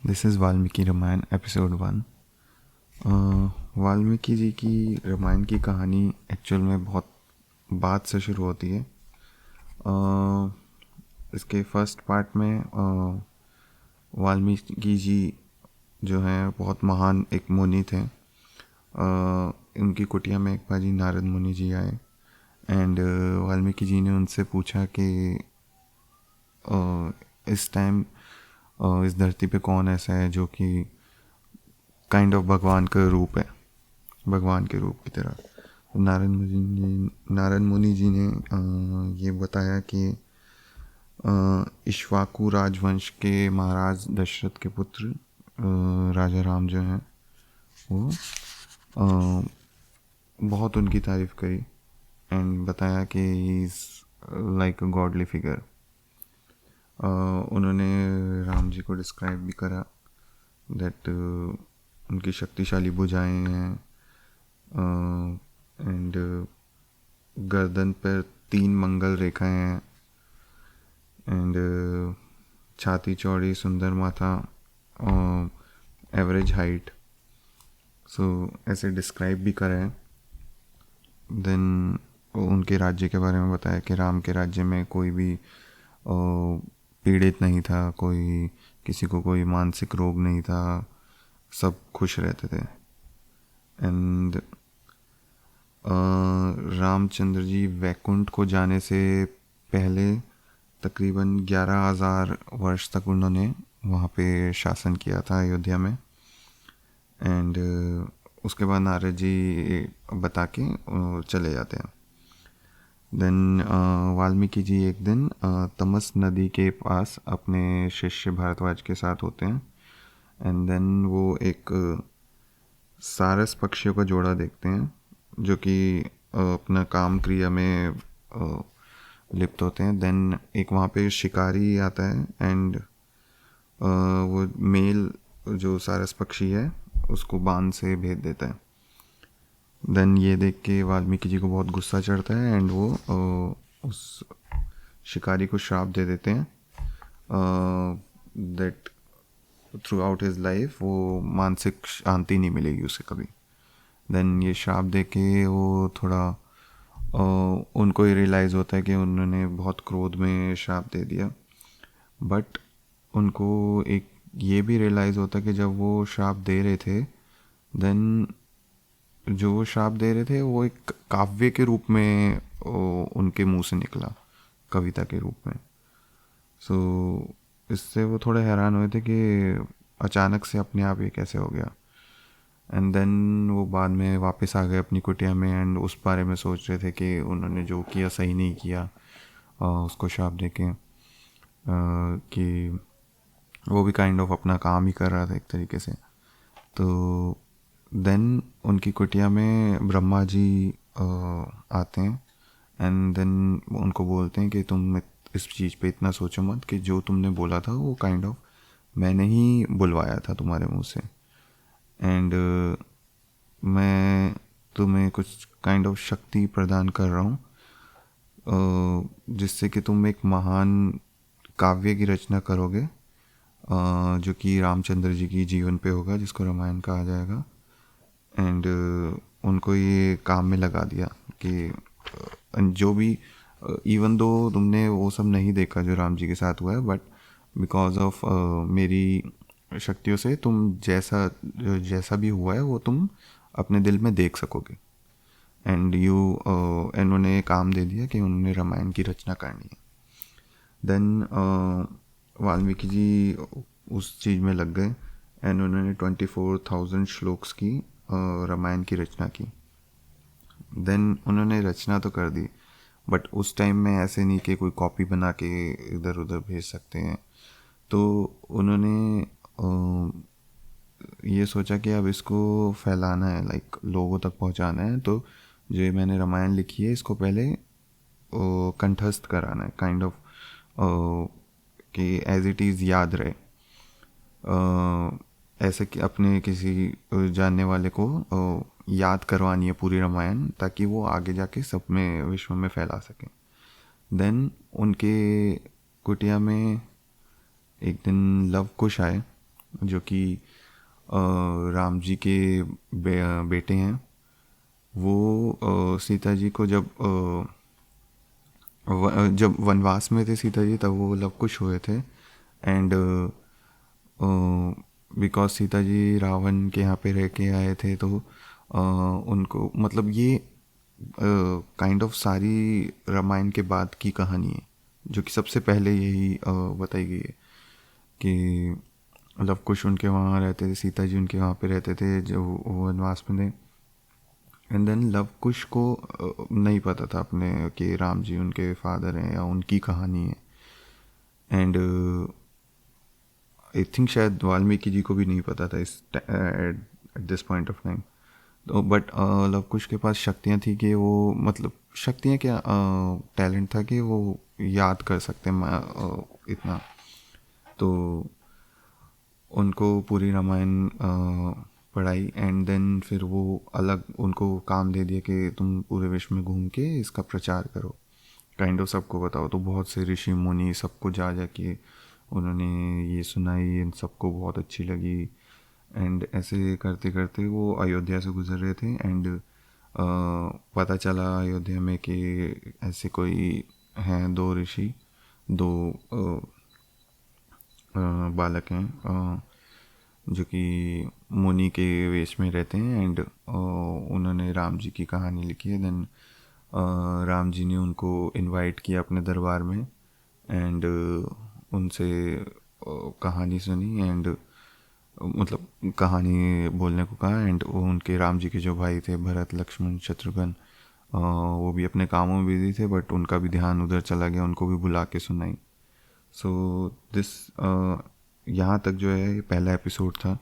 This is Valmiki Ramayan episode 1। Valmiki ji की रामायण की कहानी एक्चुअल में बहुत बाद से शुरू होती है। इसके फर्स्ट पार्ट में वाल्मीकि जी जो हैं बहुत महान एक मुनि थे। उनकी कुटिया में एक बार जी नारद मुनि जी आए एंड वाल्मीकि जी ने उनसे पूछा कि इस टाइम इस धरती पे कौन ऐसा है जो कि काइंड ऑफ भगवान का रूप है, भगवान के रूप की तरह। नारद मुनि जी ने ये बताया कि इक्ष्वाकु राजवंश के महाराज दशरथ के पुत्र राजा राम जो हैं वो बहुत उनकी तारीफ़ करी एंड बताया कि he is like a godly figure. उन्होंने राम जी को डिस्क्राइब भी करा दैट उनकी शक्तिशाली भुजाएं हैं एंड गर्दन पर 3 मंगल रेखाएं हैं एंड छाती चौड़ी, सुंदर माथा, एवरेज हाइट। सो ऐसे डिस्क्राइब भी करा है। देन उनके राज्य के बारे में बताया कि राम के राज्य में कोई भी पीड़ित नहीं था, कोई किसी को कोई मानसिक रोग नहीं था, सब खुश रहते थे। एंड रामचंद्र जी वैकुंठ को जाने से पहले तकरीबन 11,000 वर्ष तक उन्होंने वहाँ पे शासन किया था अयोध्या में। एंड उसके बाद नारद जी बता के चले जाते हैं। देन वाल्मीकि जी एक दिन तमस नदी के पास अपने शिष्य भारद्वाज के साथ होते हैं एंड देन वो एक सारस पक्षियों का जोड़ा देखते हैं जो कि अपना काम क्रिया में लिप्त होते हैं। देन एक वहाँ पे शिकारी आता है एंड वो मेल जो सारस पक्षी है उसको बाण से भेज देता है। देन ये देख के वाल्मीकि जी को बहुत गुस्सा चढ़ता है एंड वो उस शिकारी को श्राप दे देते हैं that through out his life वो मानसिक शांति नहीं मिलेगी उसे कभी। देन ये श्राप दे के वो थोड़ा उनको ये रियलाइज़ होता है कि उन्होंने बहुत क्रोध में श्राप दे दिया। बट उनको एक ये भी रियलाइज़ होता है कि जब वो श्राप दे रहे थे देन जो वो श्राप दे रहे थे वो एक काव्य के रूप में उनके मुंह से निकला, कविता के रूप में। सो इससे वो थोड़े हैरान हुए थे कि अचानक से अपने आप ये कैसे हो गया। एंड देन वो बाद में वापस आ गए अपनी कुटिया में एंड उस बारे में सोच रहे थे कि उन्होंने जो किया सही नहीं किया, उसको श्राप दे के कि वो भी काइंड ऑफ अपना काम ही कर रहा था एक तरीके से। तो देन उनकी कुटिया में ब्रह्मा जी आते हैं एंड देन उनको बोलते हैं कि तुम इस चीज़ पे इतना सोचो मत कि जो तुमने बोला था वो काइंड ऑफ मैंने ही बुलवाया था तुम्हारे मुंह से एंड मैं तुम्हें कुछ काइंड ऑफ शक्ति प्रदान कर रहा हूँ जिससे कि तुम एक महान काव्य की रचना करोगे जो कि रामचंद्र जी की जीवन पे होगा, जिसको रामायण कहा जाएगा। एंड उनको ये काम में लगा दिया कि जो भी इवन दो तुमने वो सब नहीं देखा जो राम जी के साथ हुआ है, बट बिकॉज ऑफ मेरी शक्तियों से तुम जैसा भी हुआ है वो तुम अपने दिल में देख सकोगे। एंड उन्होंने काम दे दिया कि उन्होंने रामायण की रचना करनी है। देन वाल्मीकि जी उस चीज़ में लग गए एंड उन्होंने 24,000 श्लोक्स की रामायण की रचना की। देन उन्होंने रचना तो कर दी बट उस टाइम में ऐसे नहीं कि कोई कॉपी बना के इधर उधर भेज सकते हैं। तो उन्होंने ये सोचा कि अब इसको फैलाना है, लाइक लोगों तक पहुंचाना है। तो जो ये मैंने रामायण लिखी है इसको पहले कंठस्थ कराना है, काइंड ऑफ कि एज इट इज़ याद रहे, ऐसे कि अपने किसी जानने वाले को याद करवानी है पूरी रामायण ताकि वो आगे जाके सब में विश्व में फैला सके। देन उनके कुटिया में एक दिन लव कुश आए जो कि राम जी के बेटे हैं। वो सीता जी को जब वनवास में थे सीता जी, तब वो लव कुश हुए थे। एंड बिकॉज सीता जी रावण के यहाँ पे रह के आए थे, तो उनको मतलब ये काइंड ऑफ सारी रामायण के बाद की कहानी है, जो कि सबसे पहले यही बताई गई है कि लव कुश उनके वहाँ रहते थे, सीता जी उनके वहाँ पे रहते थे जब वो वनवास में थे। एंड देन लव कुश को नहीं पता था अपने कि राम जी उनके फादर हैं या उनकी कहानी है। एंड आई थिंक शायद वाल्मीकि जी को भी नहीं पता था इस at this point of time. तो बट लव कुश के पास शक्तियाँ थी कि वो मतलब शक्तियाँ क्या, टैलेंट था कि वो याद कर सकते हैं इतना। तो उनको पूरी रामायण पढ़ाई। एंड देन फिर वो अलग उनको काम दे दिया कि तुम पूरे विश्व में घूम के इसका प्रचार करो, काइंड ऑफ सबको बताओ। तो बहुत से ऋषि मुनि सबको जा जा के उन्होंने ये सुनाई, इन सबको बहुत अच्छी लगी। एंड ऐसे करते करते वो अयोध्या से गुजर रहे थे। एंड पता चला अयोध्या में कि ऐसे कोई हैं दो ऋषि, दो बालक हैं जो कि मुनि के वेश में रहते हैं। एंड उन्होंने राम जी की कहानी लिखी है। देन राम जी ने उनको इनवाइट किया अपने दरबार में। एंड उनसे कहानी सुनी। एंड मतलब कहानी बोलने को कहा। एंड वो उनके राम जी के जो भाई थे भरत लक्ष्मण शत्रुघ्न, वो भी अपने कामों में बिजी थे, बट उनका भी ध्यान उधर चला गया, उनको भी बुला के सुनाई। सो दिस यहाँ तक जो है ये पहला एपिसोड था।